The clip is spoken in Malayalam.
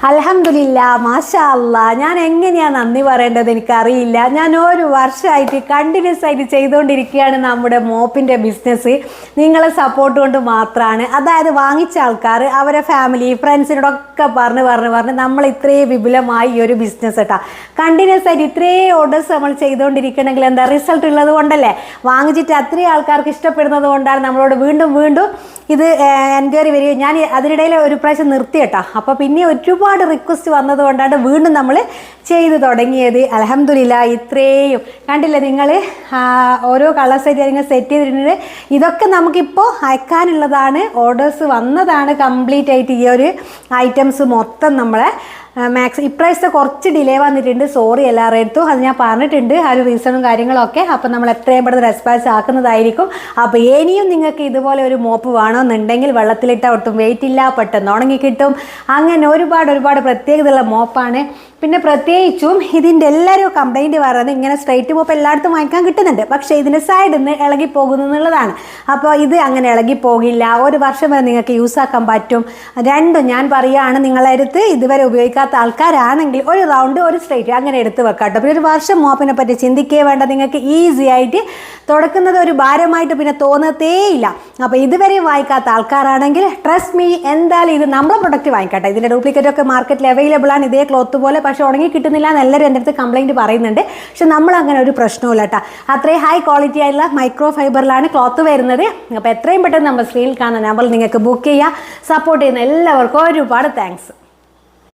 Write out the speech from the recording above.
അൽഹംദുലില്ലാ മാഷാ അല്ലാ. ഞാൻ എങ്ങനെയാണ് നന്ദി പറയേണ്ടത് എനിക്കറിയില്ല. ഞാൻ ഒരു വർഷമായിട്ട് കണ്ടിന്യൂസ് ആയിട്ട് ചെയ്തുകൊണ്ടിരിക്കുകയാണ് നമ്മുടെ മോപ്പിൻ്റെ ബിസിനസ്. നിങ്ങളെ സപ്പോർട്ട് കൊണ്ട് മാത്രമാണ്. അതായത് വാങ്ങിച്ച ആൾക്കാർ അവരെ ഫാമിലി ഫ്രണ്ട്സിനോടൊക്കെ പറഞ്ഞ് നമ്മൾ ഇത്രയും വിപുലമായി ഈ ഒരു ബിസിനസ് കേട്ടോ കണ്ടിന്യൂസ് ആയിട്ട് ഇത്രയും ഓർഡേഴ്സ് നമ്മൾ ചെയ്തുകൊണ്ടിരിക്കണമെങ്കിൽ എന്താ റിസൾട്ട് ഉള്ളത് കൊണ്ടല്ലേ. വാങ്ങിച്ചിട്ട് അത്രയും ആൾക്കാർക്ക് ഇഷ്ടപ്പെടുന്നത് കൊണ്ടാണ് നമ്മളോട് വീണ്ടും ഇത് എൻക്വയറി വരികയും ഞാൻ അതിനിടയിൽ ഒരു പ്രാവശ്യം നിർത്തി കേട്ടോ. അപ്പോൾ പിന്നെ ഒരുപാട് റിക്വസ്റ്റ് വന്നത് കൊണ്ടാണ് വീണ്ടും നമ്മൾ ചെയ്ത് തുടങ്ങിയത്. അൽഹംദുലില്ലാ ഇത്രയും കണ്ടില്ലേ നിങ്ങൾ ഓരോ കളേഴ്സായിട്ട് നിങ്ങൾ സെറ്റ് ചെയ്തിട്ടുണ്ട്. ഇതൊക്കെ നമുക്കിപ്പോൾ അയക്കാനുള്ളതാണ്. ഓർഡേഴ്സ് വന്നതാണ് കംപ്ലീറ്റ് ആയിട്ട് ഈ ഒരു ഐറ്റംസ് മൊത്തം നമ്മളെ ഇപ്രാവശ്യത്തെ കുറച്ച് ഡിലേ വന്നിട്ടുണ്ട്. സോറി എല്ലാവരുടെ അടുത്തും അത് ഞാൻ പറഞ്ഞിട്ടുണ്ട് ആ ഒരു റീസണും കാര്യങ്ങളൊക്കെ. അപ്പോൾ നമ്മൾ എത്രയും പെട്ടെന്ന് റെസ്പോൺസ് ആക്കുന്നതായിരിക്കും. അപ്പോൾ ഇനിയും നിങ്ങൾക്ക് ഇതുപോലെ ഒരു മോപ്പ് വേണമെന്നുണ്ടെങ്കിൽ വെള്ളത്തിലിട്ടാൽ ഒട്ടും വെയിറ്റ് ഇല്ല, പെട്ടെന്ന് ഉണങ്ങി കിട്ടും. അങ്ങനെ ഒരുപാട് പ്രത്യേകതയുള്ള മോപ്പാണ്. പിന്നെ പ്രത്യേകിച്ചും ഇതിൻ്റെ എല്ലാവരും കംപ്ലൈൻറ്റ് പറയുന്നത് ഇങ്ങനെ സ്ട്രൈറ്റ് മോപ്പ് എല്ലായിടത്തും വാങ്ങിക്കാൻ കിട്ടുന്നുണ്ട്, പക്ഷേ ഇതിൻ്റെ സൈഡിൽ നിന്ന് ഇളകിപ്പോകുന്നു എന്നുള്ളതാണ്. അപ്പോൾ ഇത് അങ്ങനെ ഇളകിപ്പോകില്ല. ഒരു വർഷം വരെ നിങ്ങൾക്ക് യൂസ് ആക്കാൻ പറ്റും. രണ്ടും ഞാൻ പറയുകയാണ്, നിങ്ങളെ അടുത്ത് ഇതുവരെ ഉപയോഗിക്കാത്ത ആൾക്കാരാണെങ്കിൽ ഒരു റൗണ്ട് ഒരു സ്ട്രൈറ്റ് അങ്ങനെ എടുത്ത് വെക്കാം കേട്ടോ. പിന്നെ ഒരു വർഷം മോപ്പിനെ പറ്റി ചിന്തിക്കേ വേണ്ട. നിങ്ങൾക്ക് ഈസി ആയിട്ട് തുടക്കുന്നത് ഒരു ഭാരമായിട്ട് പിന്നെ തോന്നത്തേയില്ല. അപ്പോൾ ഇതുവരെ വാങ്ങിക്കാത്ത ആൾക്കാരാണെങ്കിൽ ട്രസ്റ്റ് മീ എന്തായാലും ഇത് നമ്മളെ പ്രൊഡക്റ്റ് വാങ്ങിക്കട്ടെ. ഇതിൻ്റെ ഡ്യൂപ്ലിക്കേറ്റ് ഒക്കെ മാർക്കറ്റിൽ അവൈലബിൾ ആണ്, ഇതേ ക്ലോത്ത് പോലെ. പക്ഷെ ഉണങ്ങി കിട്ടുന്നില്ല എന്ന് എല്ലാവരും എൻ്റെ അടുത്ത് കംപ്ലൈൻറ്റ് പറയുന്നുണ്ട്. പക്ഷെ നമ്മൾ അങ്ങനെ ഒരു പ്രശ്നമില്ല കേട്ടോ. അത്രയും ഹൈ ക്വാളിറ്റി ആയിട്ടുള്ള മൈക്രോ ഫൈബറിലാണ് ക്ലോത്ത് വരുന്നത്. അപ്പോൾ എത്രയും പെട്ടെന്ന് നമ്മൾ സ്ക്രീനിൽ കാണുന്ന നമ്പറിൽ നിങ്ങൾക്ക് ബുക്ക് ചെയ്യുക. സപ്പോർട്ട് ചെയ്യുന്ന എല്ലാവർക്കും ഒരുപാട് താങ്ക്സ്.